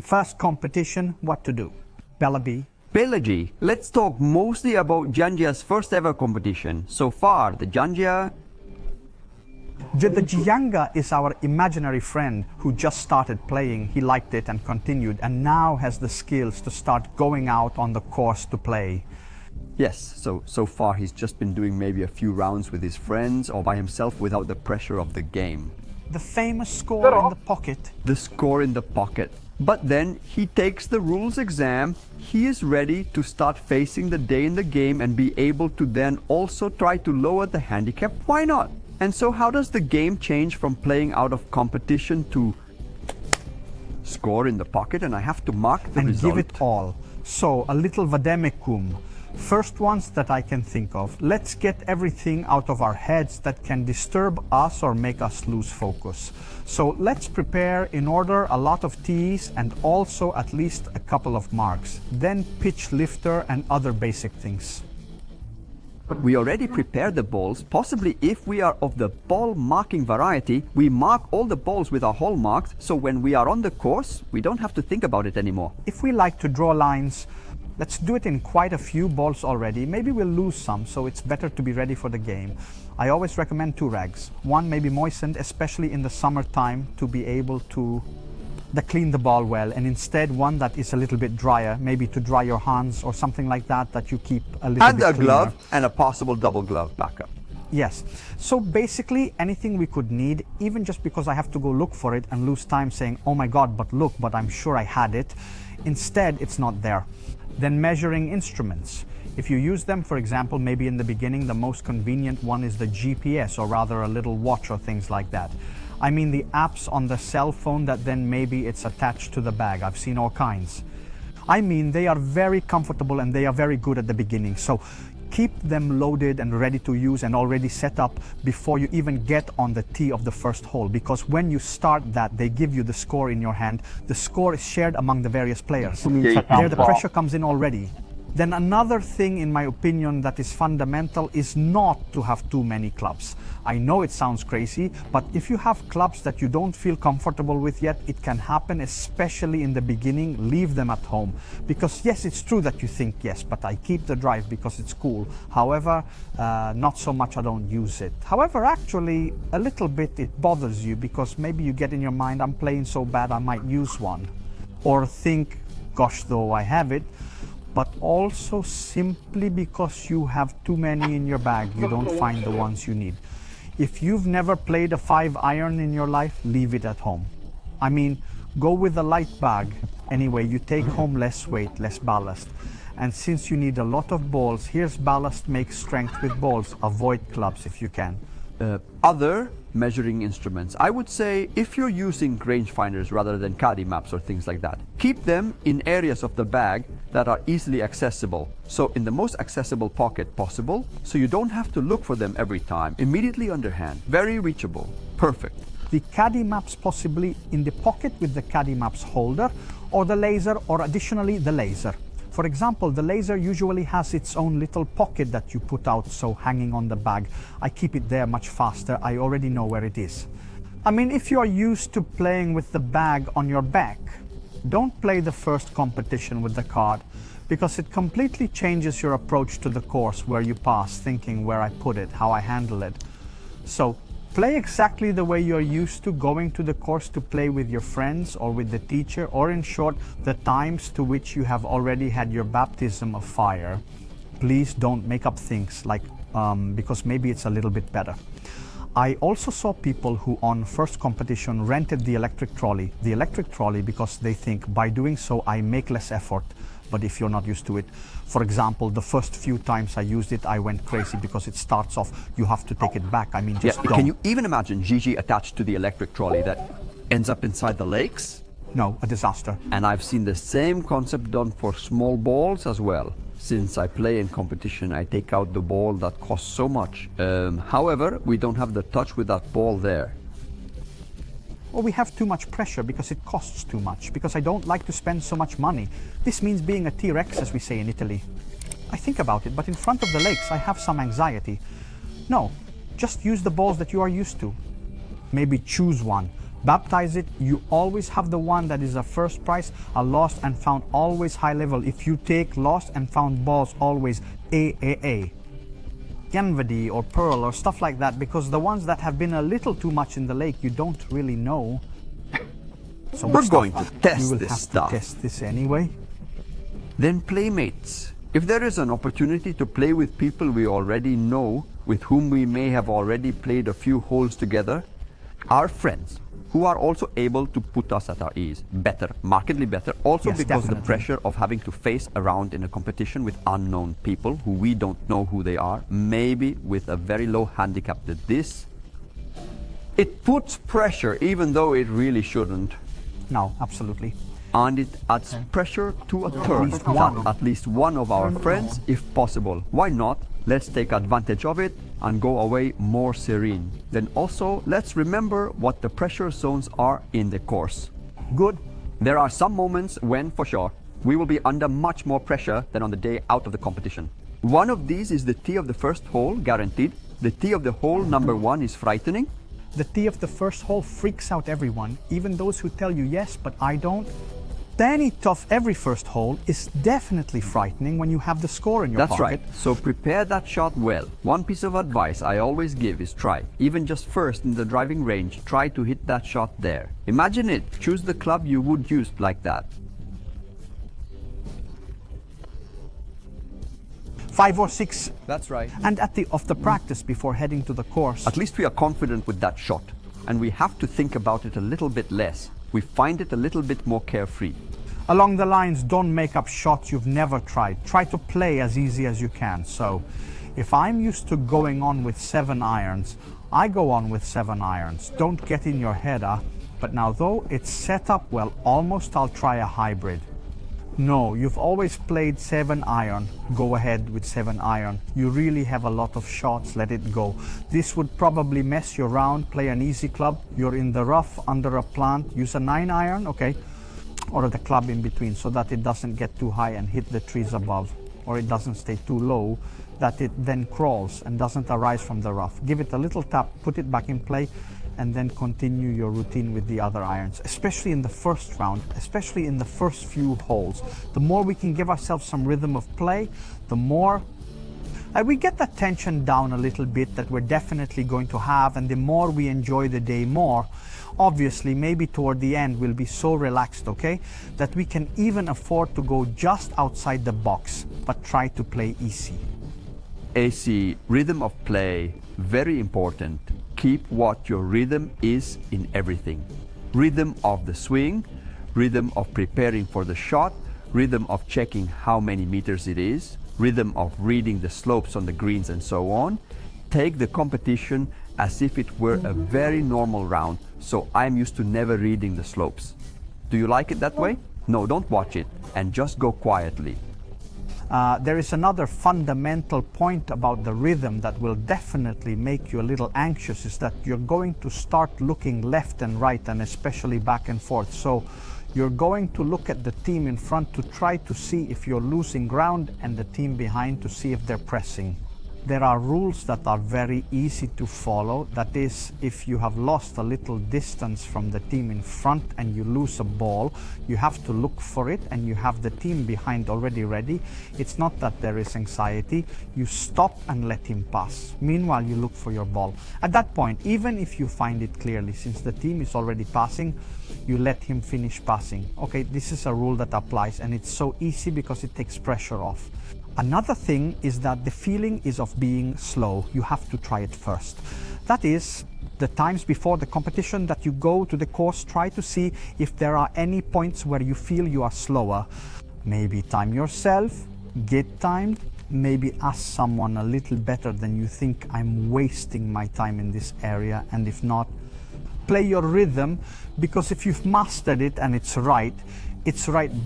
First competition, what to do? Bellaby. Bellaby, let's talk mostly about Janjia's first ever competition. So far, the Janjia... The Jianga is our imaginary friend who just started playing. He liked it and continued, and now has the skills to start going out on the course to play. Yes, so far he's just been doing maybe a few rounds with his friends or by himself without the pressure of the game. The famous score in the pocket. The score in the pocket. But then he takes the rules exam, he is ready to start facing the day in the game and be able to then also try to lower the handicap. Why not? And so how does the game change from playing out of competition to score in the pocket and I have to mark the result? And give it all. So a little vademecum. First ones that I can think of. Let's get everything out of our heads that can disturb us or make us lose focus. So let's prepare in order a lot of tees and also at least a couple of marks. Then pitch lifter and other basic things. But we already prepared the balls. Possibly if we are of the ball marking variety, we mark all the balls with our hole marks, so when we are on the course, we don't have to think about it anymore. If we like to draw lines, let's do it in quite a few balls already. Maybe we'll lose some, so it's better to be ready for the game. I always recommend 2 rags. One may be moistened, especially in the summertime, to be able to clean the ball well, and instead one that is a little bit drier, maybe to dry your hands or something like that, that you keep a little bit cleaner. And a glove and a possible double glove backup. Yes. So basically anything we could need, even just because I have to go look for it and lose time saying, oh my God, but look, but I'm sure I had it. Instead, it's not there. Then measuring instruments. If you use them, for example, maybe in the beginning, the most convenient one is the GPS, or rather a little watch or things like that. I mean the apps on the cell phone that then maybe it's attached to the bag. I've seen all kinds. I mean, they are very comfortable and they are very good at the beginning. So keep them loaded and ready to use and already set up before you even get on the tee of the first hole. Because when you start that, they give you the score in your hand. The score is shared among the various players. There the pressure comes in already. Then another thing, in my opinion, that is fundamental is not to have too many clubs. I know it sounds crazy, but if you have clubs that you don't feel comfortable with yet, it can happen, especially in the beginning. Leave them at home. Because yes, it's true that you think, yes, but I keep the drive because it's cool. However, not so much I don't use it. However, actually, a little bit it bothers you because maybe you get in your mind, I'm playing so bad I might use one. Or think, gosh, though I have it. But also simply because you have too many in your bag, you don't find the ones you need. If you've never played a 5-iron in your life, leave it at home. I mean, go with a light bag. Anyway, you take home less weight, less ballast. And since you need a lot of balls, here's ballast makes strength with balls. Avoid clubs if you can. Other measuring instruments. I would say if you're using rangefinders rather than caddy maps or things like that, keep them in areas of the bag that are easily accessible. So in the most accessible pocket possible, so you don't have to look for them every time. Immediately underhand, very reachable, perfect. The caddy maps possibly in the pocket with the caddy maps holder, or the laser, or additionally the laser. For example, the laser usually has its own little pocket that you put out, so hanging on the bag. I keep it there much faster. I already know where it is. I mean, if you are used to playing with the bag on your back, don't play the first competition with the card, because it completely changes your approach to the course where you pass, thinking where I put it, how I handle it. So play exactly the way you're used to going to the course to play with your friends or with the teacher, or in short, the times to which you have already had your baptism of fire. Please don't make up things like, because maybe it's a little bit better. I also saw people who on first competition rented the electric trolley. The electric trolley because they think by doing so I make less effort. But if you're not used to it, for example, the first few times I used it, I went crazy because it starts off, you have to take it back. I mean, just Can you even imagine Gigi attached to the electric trolley that ends up inside the lakes? No, a disaster. And I've seen the same concept done for small balls as well. Since I play in competition, I take out the ball that costs so much. However, we don't have the touch with that ball there. Or we have too much pressure because it costs too much, because I don't like to spend so much money. This means being a T-Rex, as we say in Italy. I think about it, but in front of the lakes I have some anxiety. No, just use the balls that you are used to. Maybe choose one. Baptize it. You always have the one that is a first prize, a lost and found, always high level. If you take lost and found balls, always AAA. Yanvadi or Pearl or stuff like that, because the ones that have been a little too much in the lake, you don't really know. So we're going to test you will this have stuff. to test this anyway. Then playmates. If there is an opportunity to play with people we already know, with whom we may have already played a few holes together, our friends, who are also able to put us at our ease, better, markedly better, also Yes, because definitely. the pressure of having to face around in a competition with unknown people who we don't know who they are, maybe with a very low handicap that this, it puts pressure even though it really shouldn't. No, absolutely. And it adds pressure to a third, at least one of our friends, if possible. Why not? Let's take advantage of it and go away more serene. Then also, let's remember what the pressure zones are in the course. Good. There are some moments when, for sure, we will be under much more pressure than on the day out of the competition. One of these is the tee of the first hole, guaranteed. The tee of the hole number 1 is frightening. The tee of the first hole freaks out everyone, even those who tell you yes, but I don't. Any tough every first hole is definitely frightening when you have the score in your That's pocket. right. So prepare that shot well. One piece of advice I always give is try. Even just first in the driving range, try to hit that shot there. Imagine it. Choose the club you would use like that. 5 or 6. That's right. And at the of the practice before heading to the course. At least we are confident with that shot. And we have to think about it a little bit less. We find it a little bit more carefree. Along the lines, don't make up shots you've never tried. Try to play as easy as you can. So, if I'm used to going on with 7 irons, I go on with 7 irons. Don't get in your head, but now though it's set up well, almost I'll try a hybrid. No, you've always played 7 iron. Go ahead with 7 iron. You really have a lot of shots, let it go. This would probably mess you around. Play an easy club. You're in the rough under a plant. Use a 9 iron, okay, or the club in between so that it doesn't get too high and hit the trees above, or it doesn't stay too low that it then crawls and doesn't arise from the rough. Give it a little tap, put it back in play, and then continue your routine with the other irons, especially in the first round, especially in the first few holes. The more we can give ourselves some rhythm of play, the more we get that tension down a little bit that we're definitely going to have, and the more we enjoy the day more. Obviously, maybe toward the end we'll be so relaxed, okay, that we can even afford to go just outside the box, but try to play easy. AC, rhythm of play, very important. Keep what your rhythm is in everything. Rhythm of the swing, rhythm of preparing for the shot, rhythm of checking how many meters it is, rhythm of reading the slopes on the greens and so on. Take the competition as if it were a very normal round, so I'm used to never reading the slopes. Do you like it that way? No, don't watch it and just go quietly. There is another fundamental point about the rhythm that will definitely make you a little anxious, is that you're going to start looking left and right, and especially back and forth. So you're going to look at the team in front to try to see if you're losing ground, and the team behind to see if they're pressing. There are rules that are very easy to follow. That is, if you have lost a little distance from the team in front and you lose a ball, you have to look for it, and you have the team behind already ready. It's not that there is anxiety. You stop and let him pass. Meanwhile, you look for your ball. At that point, even if you find it clearly, since the team is already passing, you let him finish passing. Okay, this is a rule that applies, and it's so easy because it takes pressure off. Another thing is that the feeling is of being slow. You have to try it first. That is, the times before the competition that you go to the course, try to see if there are any points where you feel you are slower. Maybe time yourself, get timed, maybe ask someone a little better than you think, I'm wasting my time in this area, and if not, play your rhythm, because if you've mastered it and it's right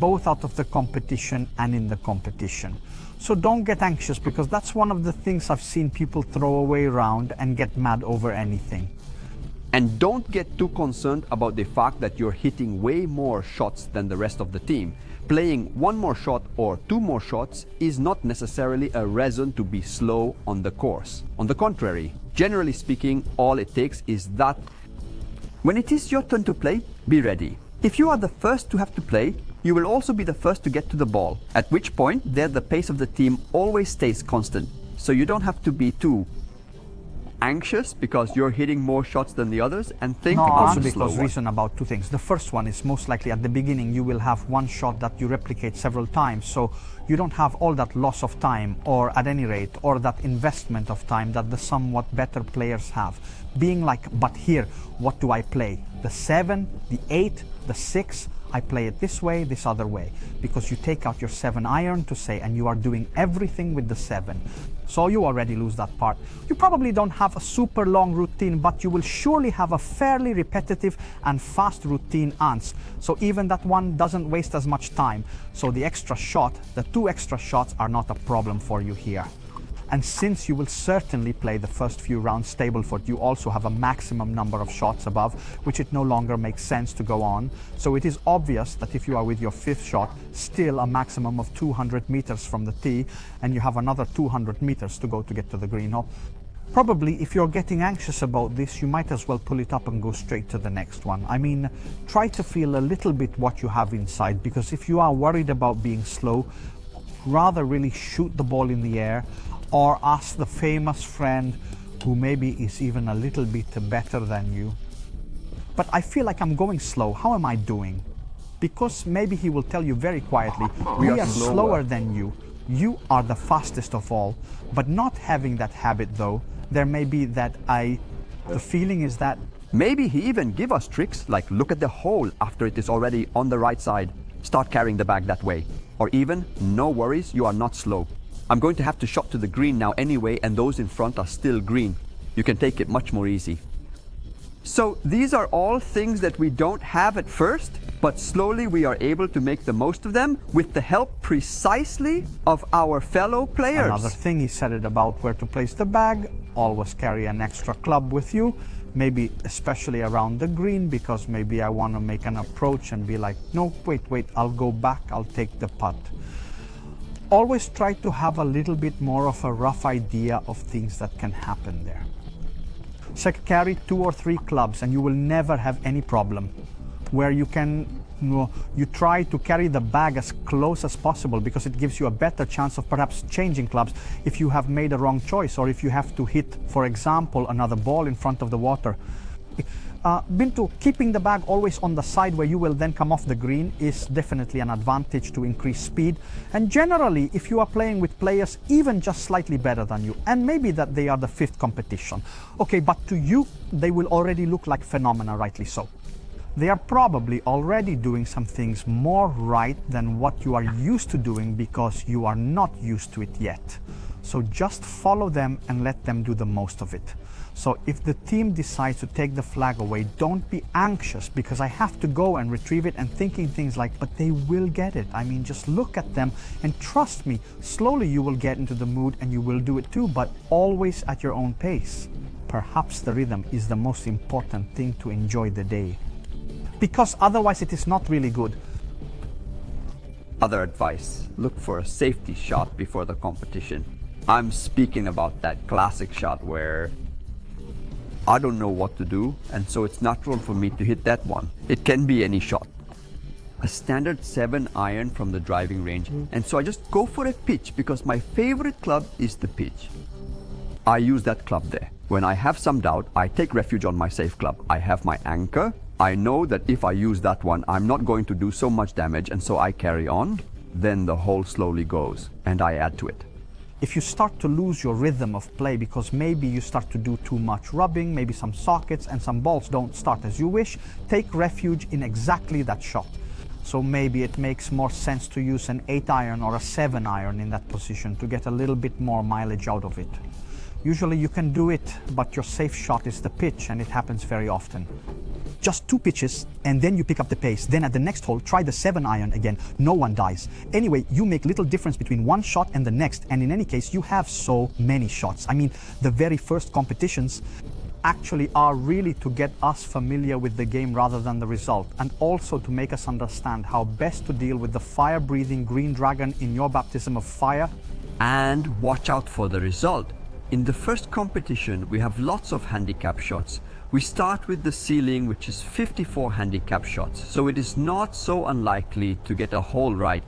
both out of the competition and in the competition. So don't get anxious, because that's one of the things I've seen people throw away around and get mad over anything. And don't get too concerned about the fact that you're hitting way more shots than the rest of the team. Playing 1 more shot or 2 more shots is not necessarily a reason to be slow on the course. On the contrary, generally speaking, all it takes is that When it is your turn to play, be ready. If you are the first to have to play, you will also be the first to get to the ball, at which point there the pace of the team always stays constant, so you don't have to be too anxious because you're hitting more shots than the others and think about also the slow because one. reason about two things. The first one is most likely at the beginning you will have one shot that you replicate several times, so you don't have all that loss of time, or at any rate, or that investment of time that the somewhat better players have. Being like, but here, what do I play? The 7, the 8, the 6, I play it this way, this other way. Because you take out your 7 iron to say, and you are doing everything with the 7. So you already lose that part. You probably don't have a super long routine, but you will surely have a fairly repetitive and fast routine ans. So even that one doesn't waste as much time. So the extra shot, the 2 extra shots are not a problem for you here. And since you will certainly play the first few rounds Stableford, you also have a maximum number of shots above, which it no longer makes sense to go on. So it is obvious that if you are with your 5th shot, still a maximum of 200 meters from the tee, and you have another 200 meters to go to get to the green hole. Probably, if you're getting anxious about this, you might as well pull it up and go straight to the next one. I mean, try to feel a little bit what you have inside, because if you are worried about being slow, rather really shoot the ball in the air, or ask the famous friend who maybe is even a little bit better than you. But I feel like I'm going slow. How am I doing? Because maybe he will tell you very quietly, we are slower than you. You are the fastest of all. But not having that habit though, there may be that the feeling is that Maybe he even give us tricks like look at the hole after it is already on the right side. Start carrying the bag that way. Or even, no worries, you are not slow. I'm going to have to shot to the green now anyway, and those in front are still green. You can take it much more easy. So these are all things that we don't have at first, but slowly we are able to make the most of them with the help precisely of our fellow players. Another thing he said it about where to place the bag. Always carry an extra club with you. Maybe especially around the green, because maybe I want to make an approach and be like, no, wait, I'll go back, I'll take the putt. Always try to have a little bit more of a rough idea of things that can happen there. So carry 2 or 3 clubs and you will never have any problem. Where you can, you try to carry the bag as close as possible, because it gives you a better chance of perhaps changing clubs if you have made a wrong choice, or if you have to hit, for example, another ball in front of the water. Bintu, keeping the bag always on the side where you will then come off the green is definitely an advantage to increase speed. And generally, if you are playing with players even just slightly better than you, and maybe that they are the 5th competition, okay, but to you, they will already look like phenomena, rightly so. They are probably already doing some things more right than what you are used to doing, because you are not used to it yet. So just follow them and let them do the most of it. So if the team decides to take the flag away, don't be anxious, because I have to go and retrieve it and thinking things like, but they will get it. I mean, just look at them and trust me, slowly you will get into the mood and you will do it too, but always at your own pace. Perhaps the rhythm is the most important thing to enjoy the day, because otherwise it is not really good. Other advice, look for a safety shot before the competition. I'm speaking about that classic shot where I don't know what to do, and so it's natural for me to hit that one. It can be any shot. A standard 7 iron from the driving range, and so I just go for a pitch because my favorite club is the pitch. I use that club there. When I have some doubt, I take refuge on my safe club. I have my anchor. I know that if I use that one, I'm not going to do so much damage, and so I carry on. Then the hole slowly goes, and I add to it. If you start to lose your rhythm of play because maybe you start to do too much rubbing, maybe some sockets and some balls don't start as you wish, take refuge in exactly that shot. So maybe it makes more sense to use an 8 iron or a 7 iron in that position to get a little bit more mileage out of it. Usually you can do it, but your safe shot is the pitch, and it happens very often. Just 2 pitches, and then you pick up the pace. Then at the next hole, try the 7 iron again. No one dies. Anyway, you make little difference between one shot and the next, and in any case, you have so many shots. I mean, the very first competitions actually are really to get us familiar with the game rather than the result, and also to make us understand how best to deal with the fire-breathing green dragon in your baptism of fire. And watch out for the result. In the first competition, we have lots of handicap shots. We start with the ceiling, which is 54 handicap shots, so it is not so unlikely to get a hole right.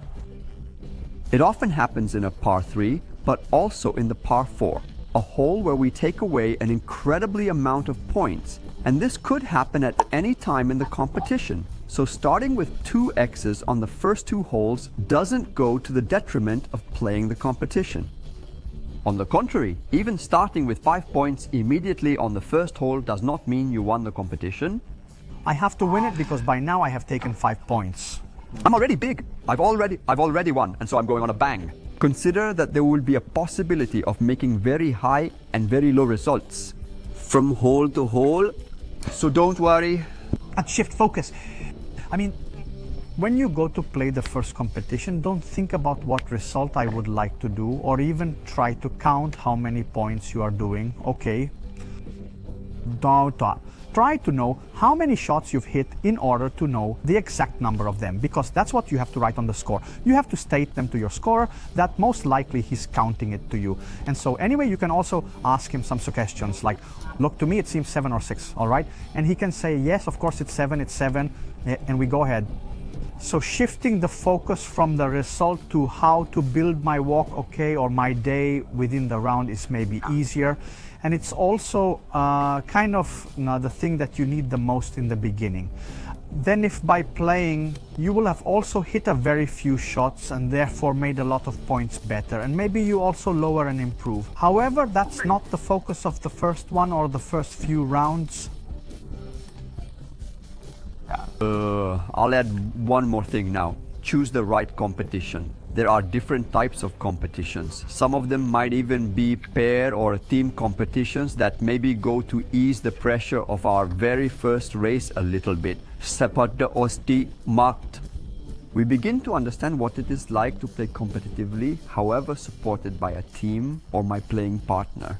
It often happens in a par 3, but also in the par 4, a hole where we take away an incredibly amount of points, and this could happen at any time in the competition. So starting with 2 X's on the first 2 holes doesn't go to the detriment of playing the competition. On the contrary, even starting with 5 points immediately on the first hole does not mean you won the competition. I have to win it because by now I have taken 5 points. I'm already big. I've already won, and so I'm going on a bang. Consider that there will be a possibility of making very high and very low results from hole to hole. So don't worry. And shift focus. I mean, when you go to play the first competition, don't think about what result I would like to do or even try to count how many points you are doing. Okay. Try to know how many shots you've hit in order to know the exact number of them, because that's what you have to write on the score. You have to state them to your scorer that most likely he's counting it to you. And so anyway, you can also ask him some suggestions like, look, to me it seems 7 or 6, all right? And he can say, yes, of course it's 7, and we go ahead. So shifting the focus from the result to how to build my walk, okay, or my day within the round is maybe easier. And it's also kind of the thing that you need the most in the beginning. Then if by playing, you will have also hit a very few shots and therefore made a lot of points better. And maybe you also lower and improve. However, that's not the focus of the first one or the first few rounds. I'll add one more thing now. Choose the right competition. There are different types of competitions. Some of them might even be pair or team competitions that maybe go to ease the pressure of our very first race a little bit. Separate osti marked. We begin to understand what it is like to play competitively, however supported by a team or my playing partner.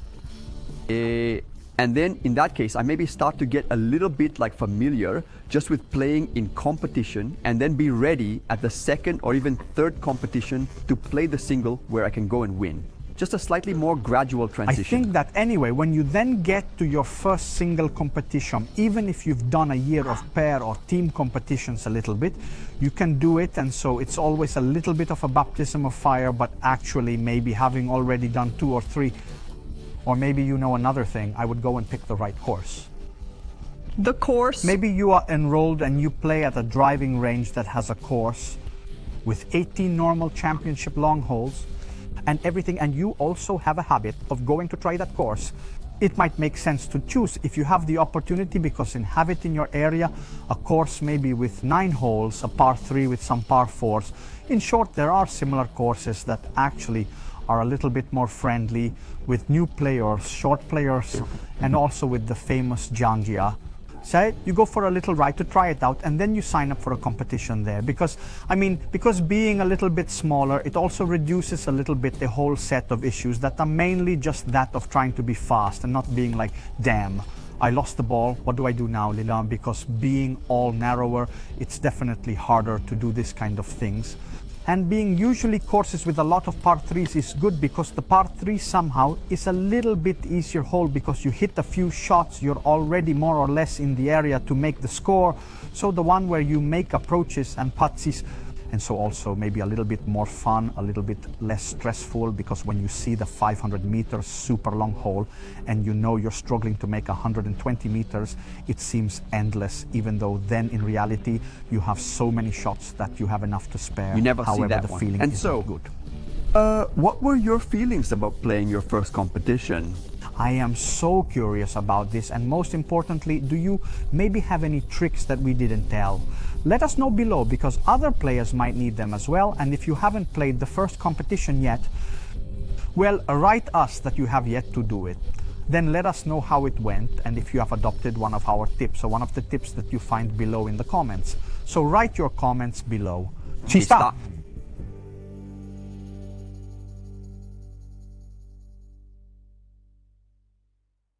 And then in that case, I maybe start to get a little bit like familiar just with playing in competition and then be ready at the second or even third competition to play the single where I can go and win. Just a slightly more gradual transition. I think that anyway, when you then get to your first single competition, even if you've done a year of pair or team competitions a little bit, you can do it. And so it's always a little bit of a baptism of fire, but actually maybe having already done 2 or 3, or maybe you know another thing, I would go and pick the right course. The course? Maybe you are enrolled and you play at a driving range that has a course with 18 normal championship long holes and everything, and you also have a habit of going to try that course. It might make sense to choose if you have the opportunity, because have it in your area, a course maybe with 9 holes, a par 3 with some par 4s. In short, there are similar courses that actually are a little bit more friendly with new players, short players, and also with the famous Jangia. So you go for a little ride to try it out, and then you sign up for a competition there. Because being a little bit smaller, it also reduces a little bit the whole set of issues that are mainly just that of trying to be fast and not being like, damn, I lost the ball, what do I do now, Lila? Because being all narrower, it's definitely harder to do this kind of things. And being usually courses with a lot of par 3s is good, because the par 3 somehow is a little bit easier hole, because you hit a few shots, you're already more or less in the area to make the score. So the one where you make approaches and puttsies, and so also maybe a little bit more fun, a little bit less stressful, because when you see the 500 meters super long hole and you know you're struggling to make 120 meters, it seems endless, even though then in reality you have so many shots that you have enough to spare. You never However, see that the one. feeling And is so, not good. What were your feelings about playing your first competition? I am so curious about this, and most importantly, do you maybe have any tricks that we didn't tell? Let us know below, because other players might need them as well. And if you haven't played the first competition yet, well, write us that you have yet to do it. Then let us know how it went, and if you have adopted one of our tips, or one of the tips that you find below in the comments. So write your comments below. Ci sta!